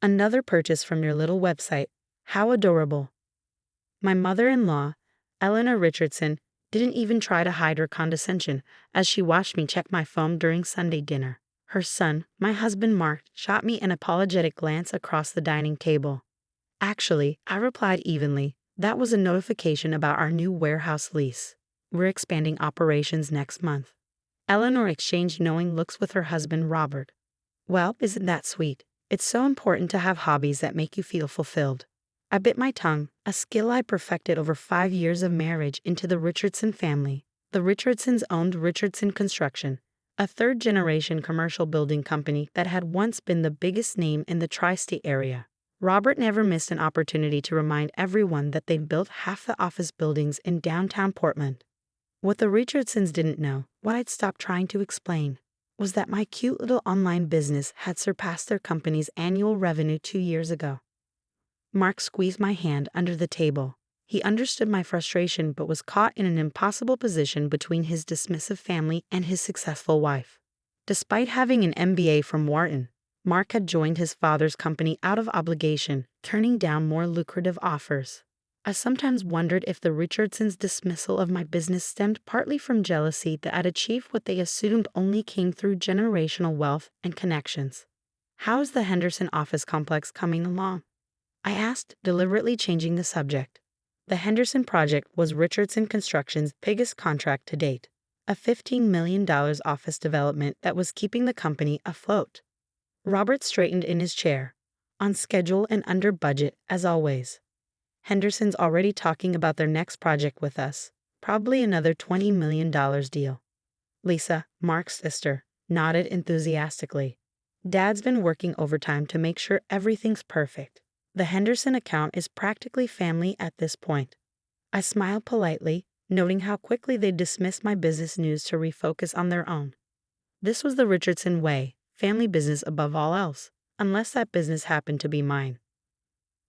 Another purchase from your little website. How adorable. My mother-in-law, Eleanor Richardson, didn't even try to hide her condescension as she watched me check my phone during Sunday dinner. Her son, my husband Mark, shot me an apologetic glance across the dining table. Actually, I replied evenly, that was a notification about our new warehouse lease. We're expanding operations next month. Eleanor exchanged knowing looks with her husband Robert. Well, isn't that sweet? It's so important to have hobbies that make you feel fulfilled. I bit my tongue, a skill I perfected over 5 years of marriage into the Richardson family. The Richardsons owned Richardson Construction, a third-generation commercial building company that had once been the biggest name in the tri-state area. Robert never missed an opportunity to remind everyone that they'd built half the office buildings in downtown Portland. What the Richardsons didn't know, what I'd stopped trying to explain, was that my cute little online business had surpassed their company's annual revenue 2 years ago. Mark squeezed my hand under the table. He understood my frustration but was caught in an impossible position between his dismissive family and his successful wife. Despite having an MBA from Wharton, Mark had joined his father's company out of obligation, turning down more lucrative offers. I sometimes wondered if the Richardsons' dismissal of my business stemmed partly from jealousy that I'd achieved what they assumed only came through generational wealth and connections. How is the Henderson office complex coming along? I asked, deliberately changing the subject. The Henderson project was Richardson Construction's biggest contract to date, a $15 million office development that was keeping the company afloat. Robert straightened in his chair. On schedule and under budget, as always. Henderson's already talking about their next project with us, probably another $20 million deal. Lisa, Mark's sister, nodded enthusiastically. Dad's been working overtime to make sure everything's perfect. The Henderson account is practically family at this point. I smiled politely, noting how quickly they dismissed my business news to refocus on their own. This was the Richardson way, family business above all else, unless that business happened to be mine.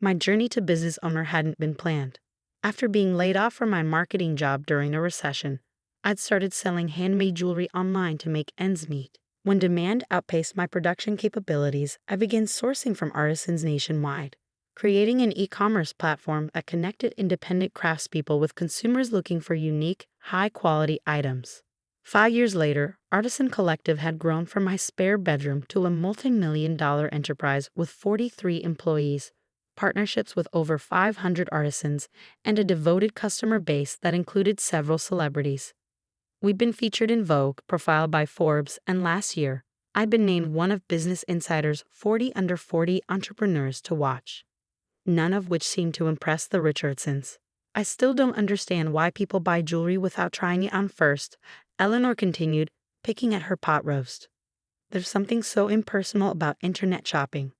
My journey to business owner hadn't been planned. After being laid off from my marketing job during a recession, I'd started selling handmade jewelry online to make ends meet. When demand outpaced my production capabilities, I began sourcing from artisans nationwide, creating an e-commerce platform that connected independent craftspeople with consumers looking for unique, high-quality items. 5 years later, Artisan Collective had grown from my spare bedroom to a multi-million-dollar enterprise with 43 employees, partnerships with over 500 artisans, and a devoted customer base that included several celebrities. We've been featured in Vogue, profiled by Forbes, and last year, I'd been named one of Business Insider's 40 under 40 entrepreneurs to watch. None of which seemed to impress the Richardsons. I still don't understand why people buy jewelry without trying it on first, Eleanor continued, picking at her pot roast. There's something so impersonal about internet shopping.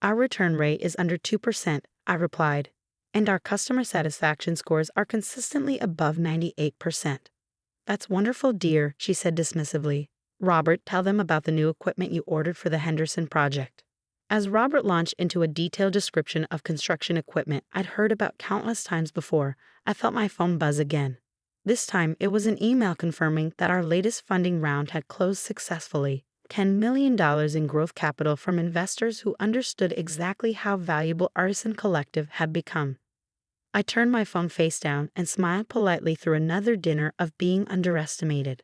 Our return rate is under 2%, I replied, and our customer satisfaction scores are consistently above 98%. That's wonderful, dear, she said dismissively. Robert, tell them about the new equipment you ordered for the Henderson project. As Robert launched into a detailed description of construction equipment I'd heard about countless times before, I felt my phone buzz again. This time, it was an email confirming that our latest funding round had closed successfully, $10 million in growth capital from investors who understood exactly how valuable Artisan Collective had become. I turned my phone face down and smiled politely through another dinner of being underestimated.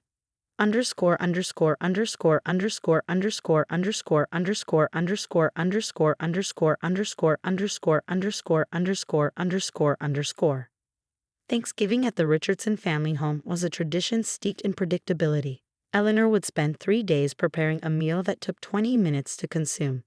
Underscore underscore underscore underscore underscore underscore underscore underscore underscore underscore underscore underscore underscore underscore underscore underscore. Thanksgiving at the Richardson family home was a tradition steeped in predictability. Eleanor would spend 3 days preparing a meal that took 20 minutes to consume.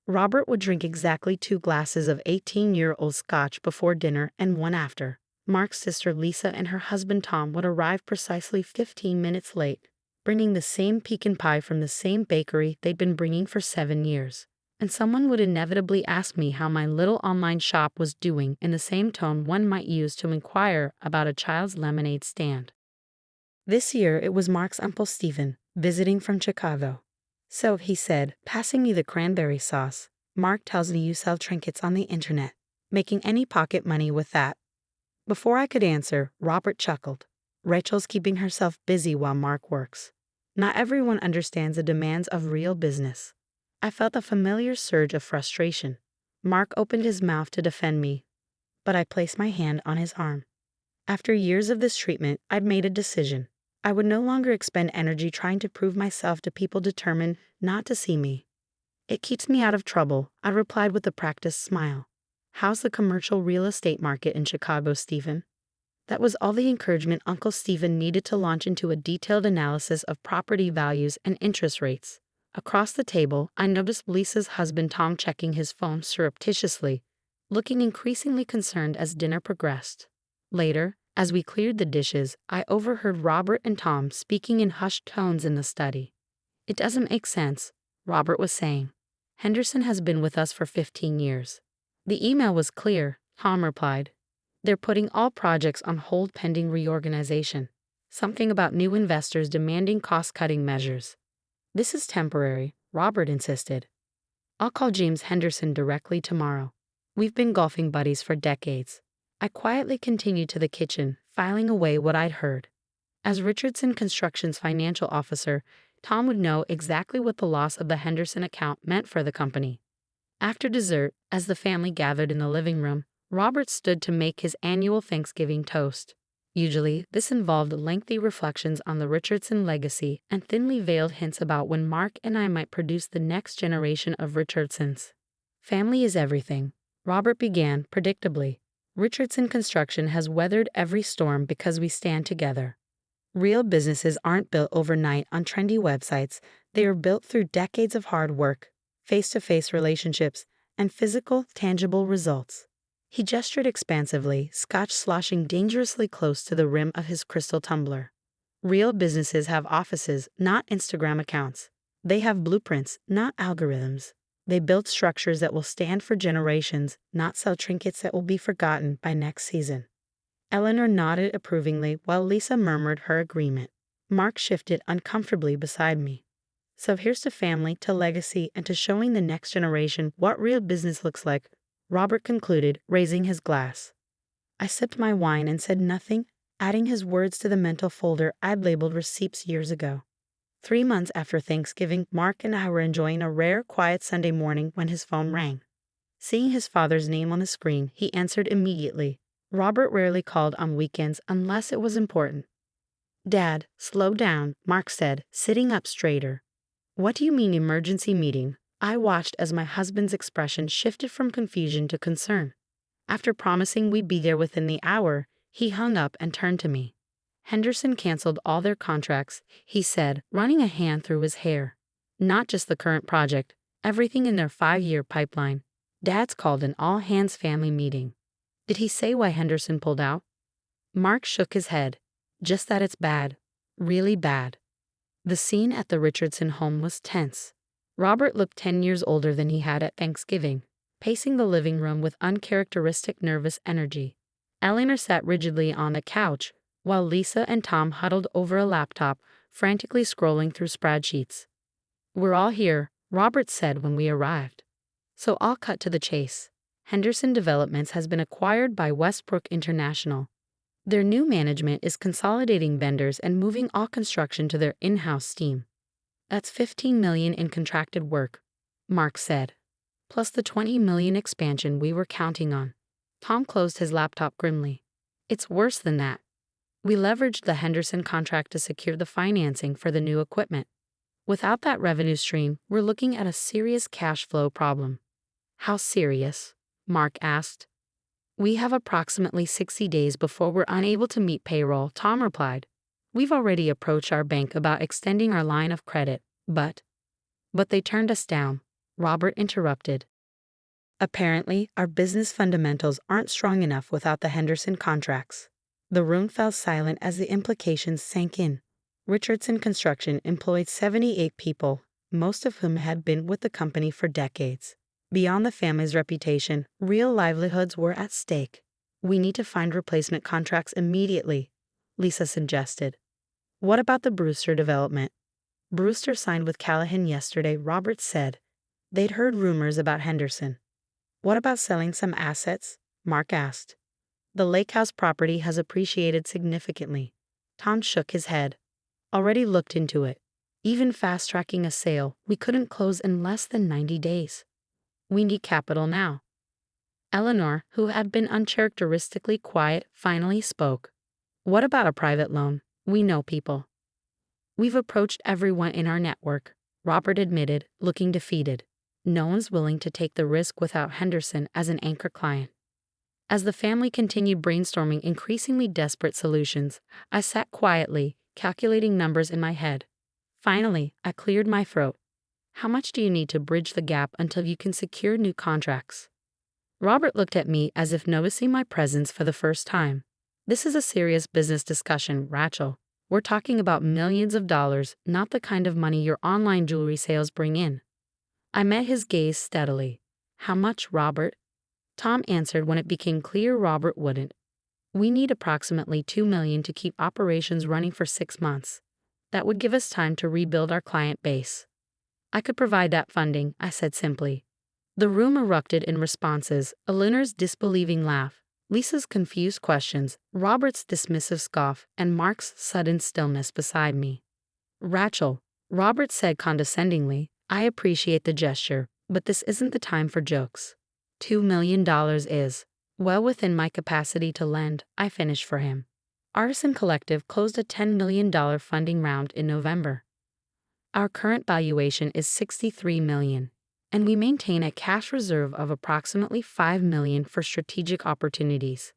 Robert would drink exactly 2 glasses of 18-year-old scotch before dinner and 1 after. Mark's sister Lisa and her husband Tom would arrive precisely 15 minutes late, bringing the same pecan pie from the same bakery they'd been bringing for 7 years. And someone would inevitably ask me how my little online shop was doing in the same tone one might use to inquire about a child's lemonade stand. This year it was Mark's Uncle Stephen, visiting from Chicago. So, he said, passing me the cranberry sauce, Mark tells me you sell trinkets on the internet, making any pocket money with that. Before I could answer, Robert chuckled. Rachel's keeping herself busy while Mark works. Not everyone understands the demands of real business. I felt a familiar surge of frustration. Mark opened his mouth to defend me, but I placed my hand on his arm. After years of this treatment, I'd made a decision. I would no longer expend energy trying to prove myself to people determined not to see me. It keeps me out of trouble, I replied with a practiced smile. How's the commercial real estate market in Chicago, Stephen? That was all the encouragement Uncle Stephen needed to launch into a detailed analysis of property values and interest rates. Across the table, I noticed Lisa's husband Tom checking his phone surreptitiously, looking increasingly concerned as dinner progressed. Later, as we cleared the dishes, I overheard Robert and Tom speaking in hushed tones in the study. It doesn't make sense, Robert was saying. Henderson has been with us for 15 years. The email was clear, Tom replied. They're putting all projects on hold pending reorganization. Something about new investors demanding cost-cutting measures. This is temporary, Robert insisted. I'll call James Henderson directly tomorrow. We've been golfing buddies for decades. I quietly continued to the kitchen, filing away what I'd heard. As Richardson Construction's financial officer, Tom would know exactly what the loss of the Henderson account meant for the company. After dessert, as the family gathered in the living room, Robert stood to make his annual Thanksgiving toast. Usually, this involved lengthy reflections on the Richardson legacy and thinly veiled hints about when Mark and I might produce the next generation of Richardsons. Family is everything, Robert began, predictably. Richardson Construction has weathered every storm because we stand together. Real businesses aren't built overnight on trendy websites. They are built through decades of hard work, face-to-face relationships, and physical, tangible results. He gestured expansively, scotch sloshing dangerously close to the rim of his crystal tumbler. Real businesses have offices, not Instagram accounts. They have blueprints, not algorithms. They build structures that will stand for generations, not sell trinkets that will be forgotten by next season. Eleanor nodded approvingly while Lisa murmured her agreement. Mark shifted uncomfortably beside me. So here's to family, to legacy, and to showing the next generation what real business looks like, Robert concluded, raising his glass. I sipped my wine and said nothing, adding his words to the mental folder I'd labeled receipts years ago. 3 months after Thanksgiving, Mark and I were enjoying a rare, quiet Sunday morning when his phone rang. Seeing his father's name on the screen, he answered immediately. Robert rarely called on weekends unless it was important. Dad, slow down, Mark said, sitting up straighter. What do you mean emergency meeting? I watched as my husband's expression shifted from confusion to concern. After promising we'd be there within the hour, he hung up and turned to me. Henderson canceled all their contracts, he said, running a hand through his hair. Not just the current project, everything in their 5-year pipeline. Dad's called an all-hands family meeting. Did he say why Henderson pulled out? Mark shook his head. Just that it's bad. Really bad. The scene at the Richardson home was tense. Robert looked 10 years older than he had at Thanksgiving, pacing the living room with uncharacteristic nervous energy. Eleanor sat rigidly on the couch, while Lisa and Tom huddled over a laptop, frantically scrolling through spreadsheets. We're all here, Robert said when we arrived. So I'll cut to the chase. Henderson Developments has been acquired by Westbrook International. Their new management is consolidating vendors and moving all construction to their in-house team. That's $15 million in contracted work, Mark said, plus the $20 million expansion we were counting on. Tom closed his laptop grimly. It's worse than that. We leveraged the Henderson contract to secure the financing for the new equipment. Without that revenue stream, we're looking at a serious cash flow problem. How serious? Mark asked. We have approximately 60 days before we're unable to meet payroll, Tom replied. We've already approached our bank about extending our line of credit, but they turned us down, Robert interrupted. Apparently, our business fundamentals aren't strong enough without the Henderson contracts. The room fell silent as the implications sank in. Richardson Construction employed 78 people, most of whom had been with the company for decades. Beyond the family's reputation, real livelihoods were at stake. We need to find replacement contracts immediately, Lisa suggested. What about the Brewster development? Brewster signed with Callahan yesterday, Robert said. They'd heard rumors about Henderson. What about selling some assets? Mark asked. The lake house property has appreciated significantly. Tom shook his head. Already looked into it. Even fast-tracking a sale, we couldn't close in less than 90 days. We need capital now. Eleanor, who had been uncharacteristically quiet, finally spoke. What about a private loan? We know people. We've approached everyone in our network, Robert admitted, looking defeated. No one's willing to take the risk without Henderson as an anchor client. As the family continued brainstorming increasingly desperate solutions, I sat quietly, calculating numbers in my head. Finally, I cleared my throat. How much do you need to bridge the gap until you can secure new contracts? Robert looked at me as if noticing my presence for the first time. This is a serious business discussion, Rachel. We're talking about millions of dollars, not the kind of money your online jewelry sales bring in. I met his gaze steadily. How much, Robert? Tom answered when it became clear Robert wouldn't. We need approximately $2 million to keep operations running for 6 months. That would give us time to rebuild our client base. I could provide that funding, I said simply. The room erupted in responses, Eleanor's disbelieving laugh, Lisa's confused questions, Robert's dismissive scoff, and Mark's sudden stillness beside me. Rachel, Robert said condescendingly, I appreciate the gesture, but this isn't the time for jokes. $2 million is well within my capacity to lend, I finished for him. Artisan Collective closed a $10 million funding round in November. Our current valuation is $63 million, and we maintain a cash reserve of approximately $5 million for strategic opportunities.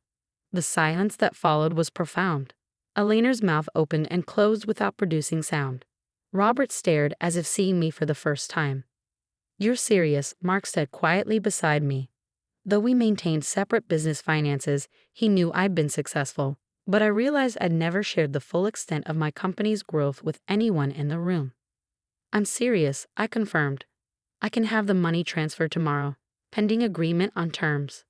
The silence that followed was profound. Eleanor's mouth opened and closed without producing sound. Robert stared as if seeing me for the first time. You're serious, Mark said quietly beside me. Though we maintained separate business finances, he knew I'd been successful, but I realized I'd never shared the full extent of my company's growth with anyone in the room. I'm serious, I confirmed. I can have the money transferred tomorrow, pending agreement on terms.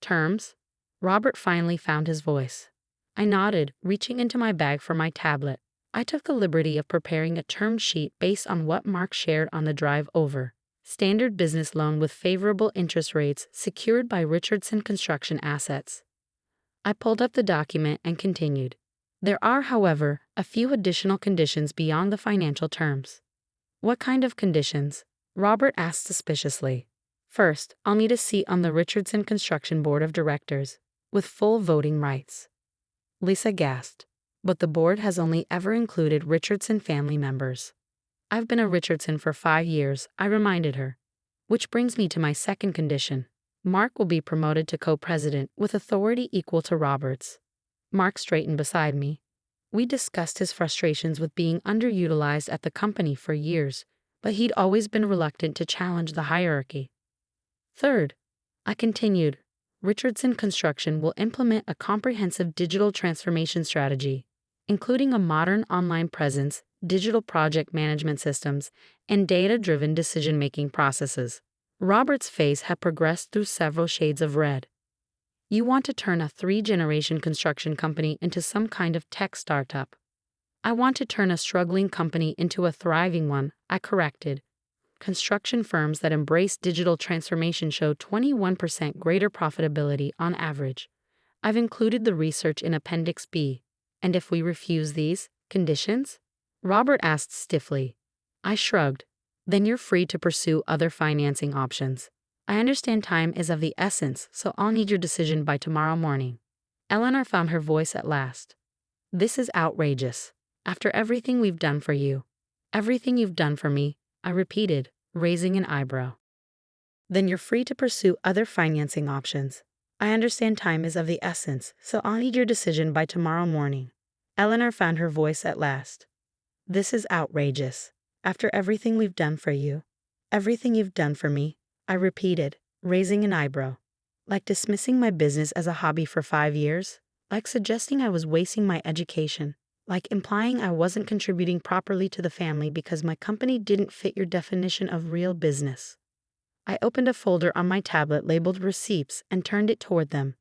Terms? Robert finally found his voice. I nodded, reaching into my bag for my tablet. I took the liberty of preparing a term sheet based on what Mark shared on the drive over. Standard business loan with favorable interest rates secured by Richardson Construction Assets. I pulled up the document and continued. There are, however, a few additional conditions beyond the financial terms. What kind of conditions? Robert asked suspiciously. First, I'll need a seat on the Richardson Construction Board of Directors, with full voting rights. Lisa gasped, but the board has only ever included Richardson family members. I've been a Richardson for 5 years, I reminded her. Which brings me to my second condition. Mark will be promoted to co-president with authority equal to Robert's. Mark straightened beside me. We discussed his frustrations with being underutilized at the company for years, but he'd always been reluctant to challenge the hierarchy. Third, I continued, Richardson Construction will implement a comprehensive digital transformation strategy, including a modern online presence, digital project management systems, and data-driven decision-making processes. Robert's face had progressed through several shades of red. You want to turn a 3-generation construction company into some kind of tech startup. I want to turn a struggling company into a thriving one, I corrected. Construction firms that embrace digital transformation show 21% greater profitability on average. I've included the research in Appendix B. And if we refuse these conditions? Robert asked stiffly. I shrugged. Then you're free to pursue other financing options. I understand time is of the essence, so I'll need your decision by tomorrow morning. Eleanor found her voice at last. This is outrageous. After everything we've done for you. Everything you've done for me, I repeated, raising an eyebrow. Then you're free to pursue other financing options. I understand time is of the essence, so I'll need your decision by tomorrow morning. Eleanor found her voice at last. This is outrageous. After everything we've done for you. Everything you've done for me, I repeated, raising an eyebrow. Like dismissing my business as a hobby for 5 years? Like suggesting I was wasting my education? Like implying I wasn't contributing properly to the family because my company didn't fit your definition of real business? I opened a folder on my tablet labeled Receipts and turned it toward them.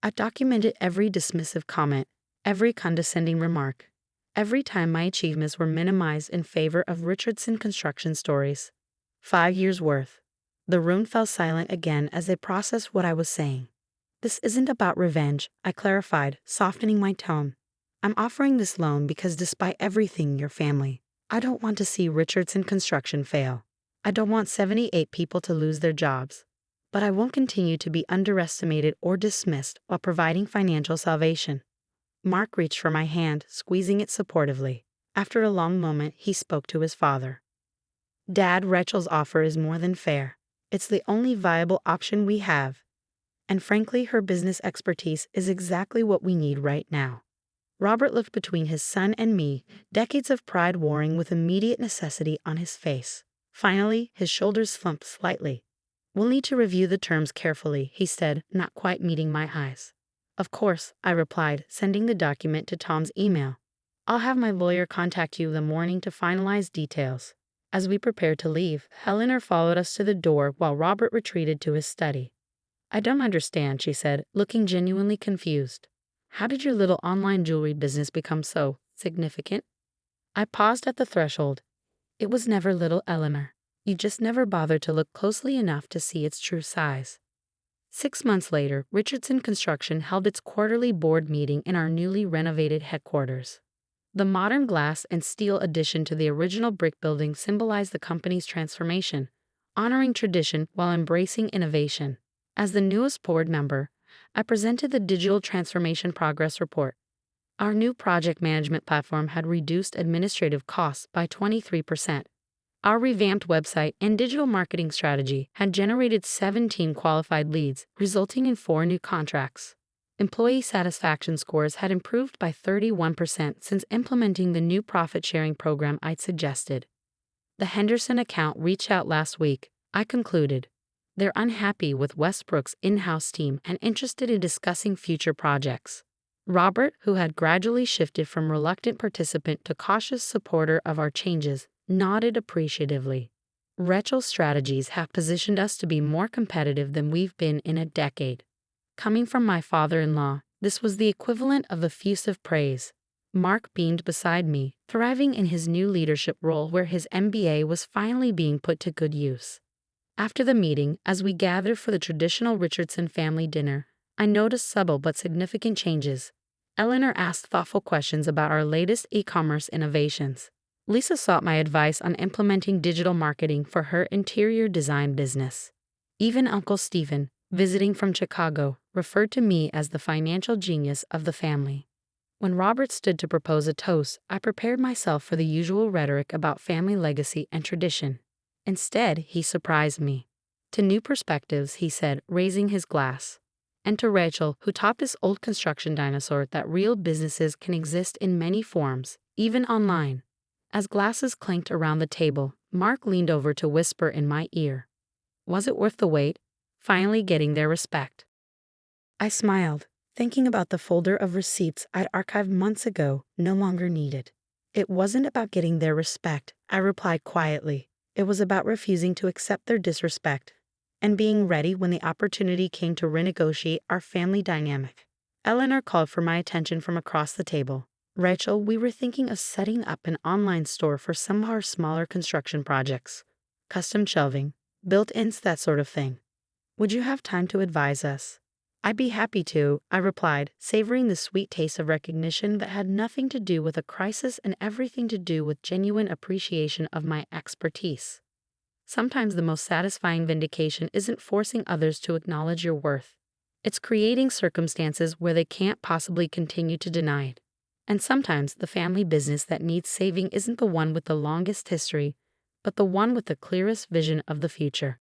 I documented every dismissive comment, every condescending remark, every time my achievements were minimized in favor of Richardson Construction stories. 5 years' worth. The room fell silent again as they processed what I was saying. This isn't about revenge, I clarified, softening my tone. I'm offering this loan because despite everything your family, I don't want to see Richardson Construction fail. I don't want 78 people to lose their jobs. but I won't continue to be underestimated or dismissed while providing financial salvation. Mark reached for my hand, squeezing it supportively. After a long moment, he spoke to his father. Dad, Rachel's offer is more than fair. It's the only viable option we have. And frankly, her business expertise is exactly what we need right now. Robert looked between his son and me, decades of pride warring with immediate necessity on his face. Finally, his shoulders slumped slightly. We'll need to review the terms carefully, he said, not quite meeting my eyes. Of course, I replied, sending the document to Tom's email. I'll have my lawyer contact you in the morning to finalize details. As we prepared to leave, Eleanor followed us to the door while Robert retreated to his study. I don't understand, she said, looking genuinely confused. How did your little online jewelry business become so significant? I paused at the threshold. It was never little, Eleanor. You just never bothered to look closely enough to see its true size. 6 months later, Richardson Construction held its quarterly board meeting in our newly renovated headquarters. The modern glass and steel addition to the original brick building symbolized the company's transformation, honoring tradition while embracing innovation. As the newest board member, I presented the Digital Transformation Progress Report. Our new project management platform had reduced administrative costs by 23%. Our revamped website and digital marketing strategy had generated 17 qualified leads, resulting in 4 new contracts. Employee satisfaction scores had improved by 31% since implementing the new profit-sharing program I'd suggested. The Henderson account reached out last week, I concluded. They're unhappy with Westbrook's in-house team and interested in discussing future projects. Robert, who had gradually shifted from reluctant participant to cautious supporter of our changes, nodded appreciatively. Rachel's strategies have positioned us to be more competitive than we've been in a decade. Coming from my father-in-law, this was the equivalent of effusive praise. Mark beamed beside me, thriving in his new leadership role where his MBA was finally being put to good use. After the meeting, as we gathered for the traditional Richardson family dinner, I noticed subtle but significant changes. Eleanor asked thoughtful questions about our latest e-commerce innovations. Lisa sought my advice on implementing digital marketing for her interior design business. Even Uncle Stephen, visiting from Chicago, referred to me as the financial genius of the family. When Robert stood to propose a toast, I prepared myself for the usual rhetoric about family legacy and tradition. Instead, he surprised me. To new perspectives, he said, raising his glass. And to Rachel, who taught this old construction dinosaur that real businesses can exist in many forms, even online. As glasses clanked around the table, Mark leaned over to whisper in my ear. Was it worth the wait? Finally getting their respect. I smiled, thinking about the folder of receipts I'd archived months ago, no longer needed. It wasn't about getting their respect, I replied quietly. It was about refusing to accept their disrespect, and being ready when the opportunity came to renegotiate our family dynamic. Eleanor called for my attention from across the table. Rachel, we were thinking of setting up an online store for some of our smaller construction projects. Custom shelving, built-ins, that sort of thing. Would you have time to advise us? I'd be happy to, I replied, savoring the sweet taste of recognition that had nothing to do with a crisis and everything to do with genuine appreciation of my expertise. Sometimes the most satisfying vindication isn't forcing others to acknowledge your worth. It's creating circumstances where they can't possibly continue to deny it. And sometimes the family business that needs saving isn't the one with the longest history, but the one with the clearest vision of the future.